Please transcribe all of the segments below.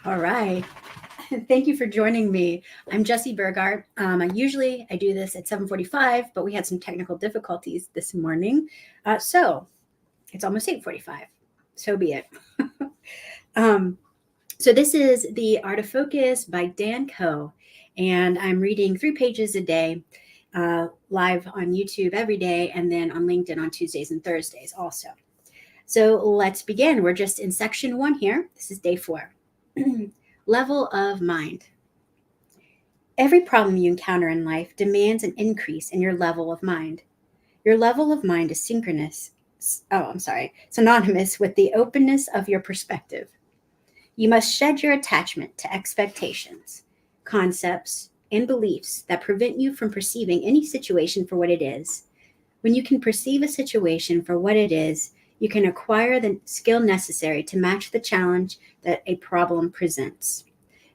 All right. Thank you for joining me. I'm Jessie Burgart. I do this at 7:45, but we had some technical difficulties this morning. So it's almost 8:45. So be it. um, so this is The Art of Focus by Dan Koe, and I'm reading 3 pages a day, live on YouTube every day, and then on LinkedIn on Tuesdays and Thursdays also. So let's begin. We're just in section 1 here. This is day 4. Level of mind. Every problem you encounter in life demands an increase in your level of mind. Your level of mind is synonymous with the openness of your perspective. You must shed your attachment to expectations, concepts, and beliefs that prevent you from perceiving any situation for what it is. When you can perceive a situation for what it is, you can acquire the skill necessary to match the challenge that a problem presents.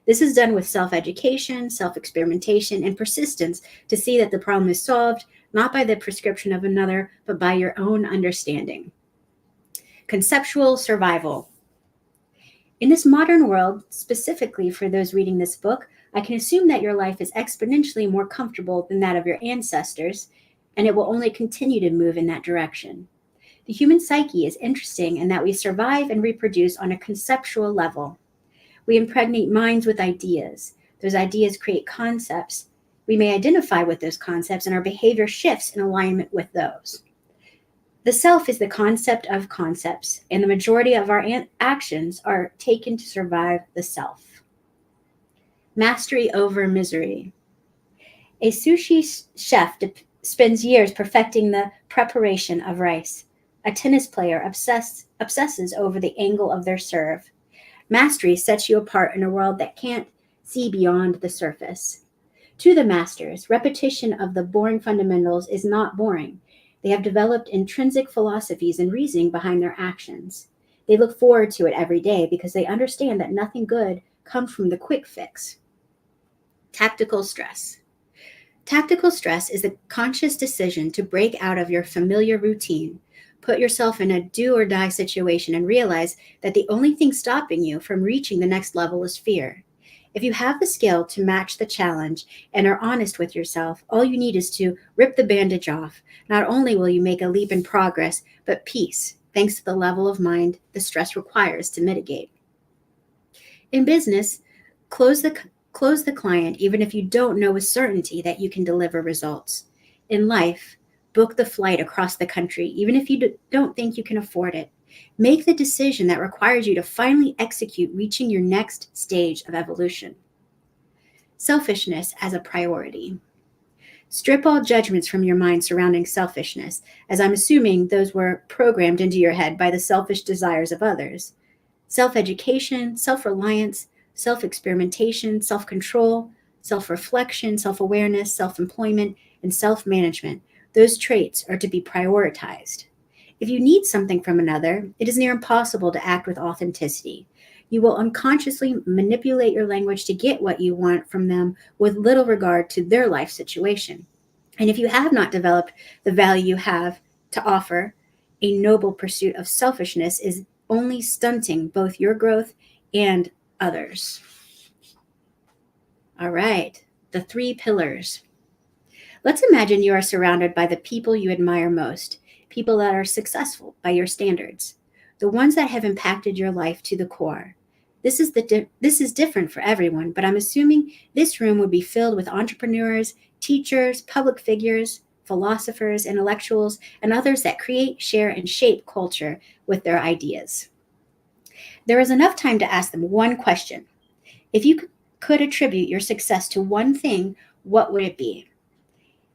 This is done with self-education, self-experimentation, and persistence to see that the problem is solved not by the prescription of another, but by your own understanding. Conceptual survival. In this modern world, specifically for those reading this book, I can assume that your life is exponentially more comfortable than that of your ancestors, and it will only continue to move in that direction. The human psyche is interesting in that we survive and reproduce on a conceptual level. We impregnate minds with ideas. Those ideas create concepts. We may identify with those concepts, and our behavior shifts in alignment with those. The self is the concept of concepts, and the majority of our actions are taken to survive the self. Mastery over misery. A sushi chef spends years perfecting the preparation of rice. A tennis player obsesses over the angle of their serve. Mastery sets you apart in a world that can't see beyond the surface. To the masters, repetition of the boring fundamentals is not boring. They have developed intrinsic philosophies and reasoning behind their actions. They look forward to it every day because they understand that nothing good comes from the quick fix. Tactical stress. Tactical stress is the conscious decision to break out of your familiar routine, put yourself in a do or die situation, and realize that the only thing stopping you from reaching the next level is fear. If you have the skill to match the challenge and are honest with yourself, all you need is to rip the bandage off. Not only will you make a leap in progress, but peace, thanks to the level of mind the stress requires to mitigate. In business, close the client even if you don't know with certainty that you can deliver results. In life, book the flight across the country even if you don't think you can afford it. Make the decision that requires you to finally execute reaching your next stage of evolution. Selfishness as a priority. Strip all judgments from your mind surrounding selfishness, as I'm assuming those were programmed into your head by the selfish desires of others. Self-education, self-reliance, self-experimentation, self-control, self-reflection, self-awareness, self-employment, and self-management. Those traits are to be prioritized. If you need something from another, it is near impossible to act with authenticity. You will unconsciously manipulate your language to get what you want from them with little regard to their life situation. And if you have not developed the value you have to offer, a noble pursuit of selfishness is only stunting both your growth and others. All right, the 3 pillars. Let's imagine you are surrounded by the people you admire most, people that are successful by your standards, the ones that have impacted your life to the core. This is different for everyone, but I'm assuming this room would be filled with entrepreneurs, teachers, public figures, philosophers, intellectuals, and others that create, share, and shape culture with their ideas. There is enough time to ask them one question. If you could attribute your success to one thing, what would it be?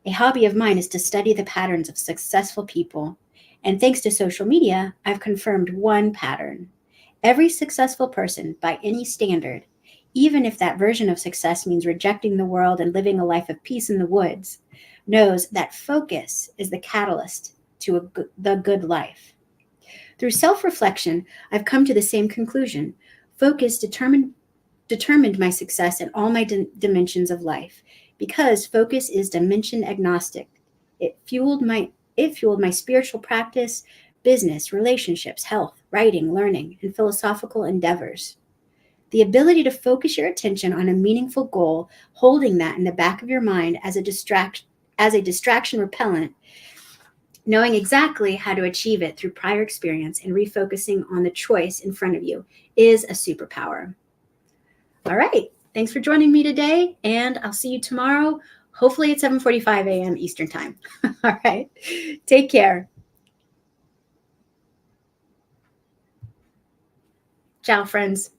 A hobby of mine is to study the patterns of successful people, and thanks to social media, I've confirmed one pattern. Every successful person, by any standard, even if that version of success means rejecting the world and living a life of peace in the woods, knows that focus is the catalyst to the good life. Through self-reflection, I've come to the same conclusion. Focus determined my success in all my dimensions of life. Because focus is dimension agnostic, it fueled my spiritual practice, business, relationships, health, writing, learning, and philosophical endeavors. The ability to focus your attention on a meaningful goal, holding that in the back of your mind as a distraction repellent, knowing exactly how to achieve it through prior experience and refocusing on the choice in front of you is a superpower. All right. Thanks for joining me today, and I'll see you tomorrow, hopefully at 7:45 a.m. Eastern Time. All right. Take care. Ciao, friends.